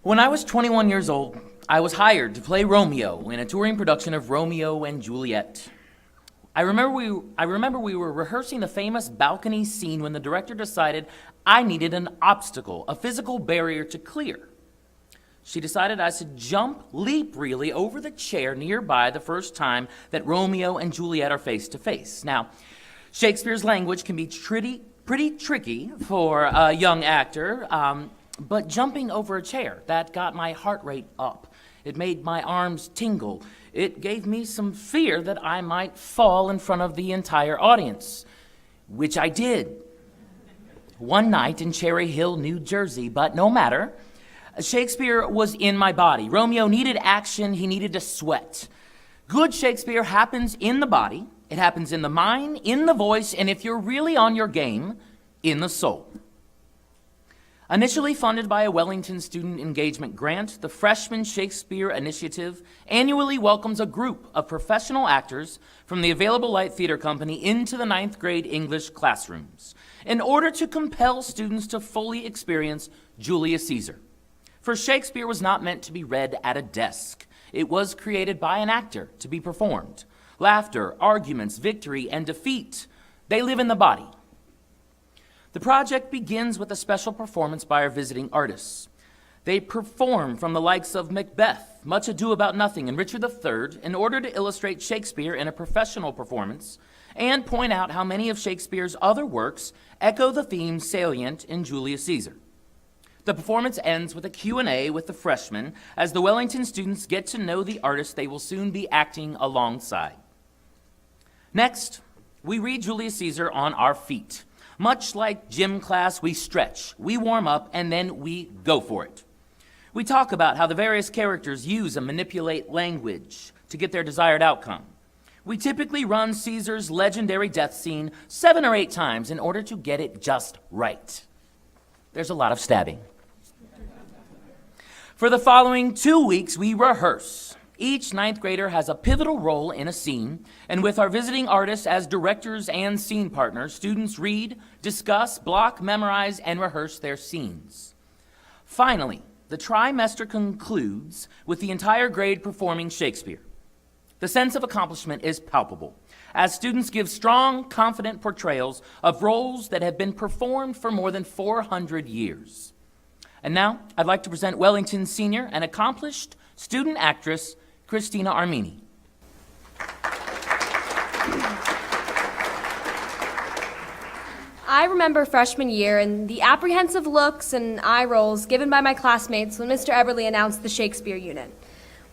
When I was 21 years old, I was hired to play Romeo in a touring production of Romeo and Juliet. I remember we were rehearsing the famous balcony scene when the director decided I needed an obstacle, a physical barrier to clear. She decided I should leap really, over the chair nearby the first time that Romeo and Juliet are face to face. Now, Shakespeare's language can be pretty tricky for a young actor, but jumping over a chair, that got my heart rate up. It made my arms tingle. It gave me some fear that I might fall in front of the entire audience, which I did. One night in Cherry Hill, New Jersey, but no matter. Shakespeare was in my body. Romeo needed action, he needed to sweat. Good Shakespeare happens in the body, it happens in the mind, in the voice, and if you're really on your game, in the soul. Initially funded by a Wellington Student Engagement Grant, the Freshman Shakespeare Initiative annually welcomes a group of professional actors from the Available Light Theater Company into the 9th grade English classrooms in order to compel students to fully experience Julius Caesar. For Shakespeare was not meant to be read at a desk. It was created by an actor to be performed. Laughter, arguments, victory, and defeat, they live in the body. The project begins with a special performance by our visiting artists. They perform from the likes of Macbeth, Much Ado About Nothing, and Richard III in order to illustrate Shakespeare in a professional performance and point out how many of Shakespeare's other works echo the themes salient in Julius Caesar. The performance ends with a Q&A with the freshmen as the Wellington students get to know the artist they will soon be acting alongside. Next, we read Julius Caesar on our feet. Much like gym class, we stretch, we warm up, and then we go for it. We talk about how the various characters use and manipulate language to get their desired outcome. We typically run Caesar's legendary death scene 7 or 8 times in order to get it just right. There's a lot of stabbing. For the following 2 weeks, we rehearse. Each 9th grader has a pivotal role in a scene, and with our visiting artists as directors and scene partners, students read, discuss, block, memorize, and rehearse their scenes. Finally, the trimester concludes with the entire grade performing Shakespeare. The sense of accomplishment is palpable, as students give strong, confident portrayals of roles that have been performed for more than 400 years. And now, I'd like to present Wellington's senior and accomplished student actress, Christina Armini. I remember freshman year and the apprehensive looks and eye rolls given by my classmates when Mr. Eberly announced the Shakespeare unit.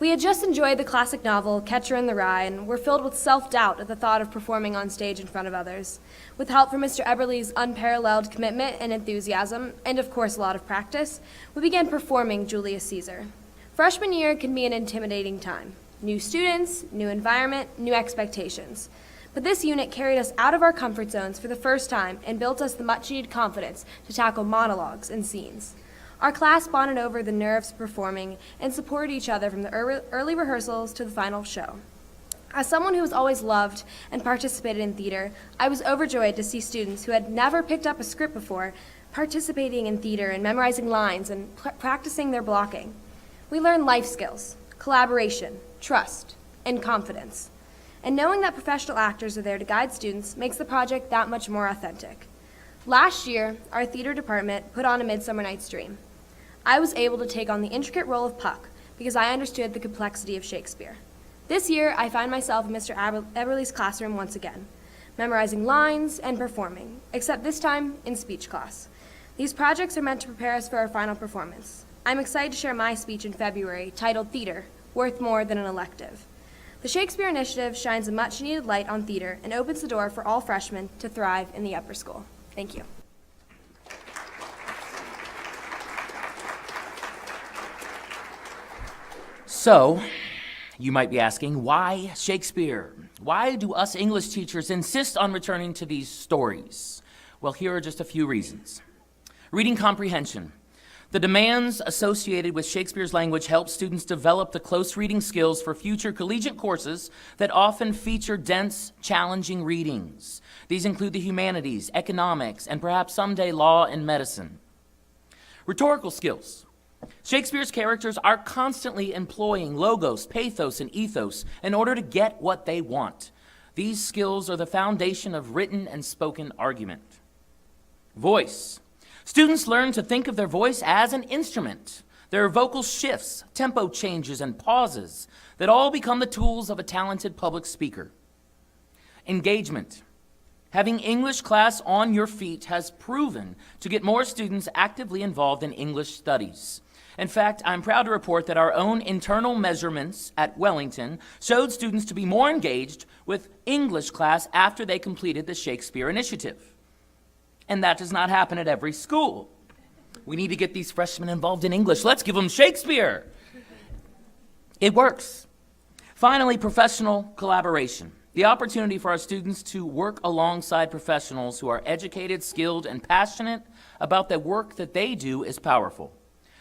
We had just enjoyed the classic novel, Catcher in the Rye, and were filled with self-doubt at the thought of performing on stage in front of others. With help from Mr. Eberly's unparalleled commitment and enthusiasm, and of course a lot of practice, we began performing Julius Caesar. Freshman year can be an intimidating time. New students, new environment, new expectations. But this unit carried us out of our comfort zones for the first time and built us the much-needed confidence to tackle monologues and scenes. Our class bonded over the nerves of performing and supported each other from the early rehearsals to the final show. As someone who has always loved and participated in theater, I was overjoyed to see students who had never picked up a script before participating in theater and memorizing lines and practicing their blocking. We learned life skills, collaboration, trust, and confidence. And knowing that professional actors are there to guide students makes the project that much more authentic. Last year, our theater department put on A Midsummer Night's Dream. I was able to take on the intricate role of Puck because I understood the complexity of Shakespeare. This year, I find myself in Mr. Eberly's classroom once again, memorizing lines and performing, except this time in speech class. These projects are meant to prepare us for our final performance. I'm excited to share my speech in February, titled Theater, Worth More Than an Elective. The Shakespeare Initiative shines a much-needed light on theater and opens the door for all freshmen to thrive in the upper school. Thank you. So, you might be asking, why Shakespeare? Why do us English teachers insist on returning to these stories? Well, here are just a few reasons. Reading comprehension. The demands associated with Shakespeare's language help students develop the close reading skills for future collegiate courses that often feature dense, challenging readings. These include the humanities, economics, and perhaps someday law and medicine. Rhetorical skills. Shakespeare's characters are constantly employing logos, pathos, and ethos in order to get what they want. These skills are the foundation of written and spoken argument. Voice. Students learn to think of their voice as an instrument. There are vocal shifts, tempo changes, and pauses that all become the tools of a talented public speaker. Engagement. Having English class on your feet has proven to get more students actively involved in English studies. In fact, I'm proud to report that our own internal measurements at Wellington showed students to be more engaged with English class after they completed the Shakespeare Initiative. And that does not happen at every school. We need to get these freshmen involved in English. Let's give them Shakespeare. It works. Finally, professional collaboration. The opportunity for our students to work alongside professionals who are educated, skilled, and passionate about the work that they do is powerful.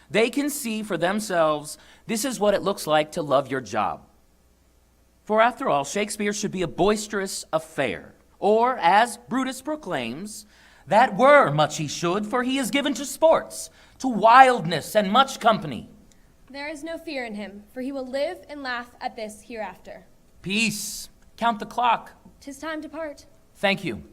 They can see for themselves, this is what it looks like to love your job. For after all, Shakespeare should be a boisterous affair. Or, as Brutus proclaims, that were much he should, for he is given to sports, to wildness and much company. There is no fear in him, for he will live and laugh at this hereafter. Peace. Count the clock. 'Tis time to part. Thank you.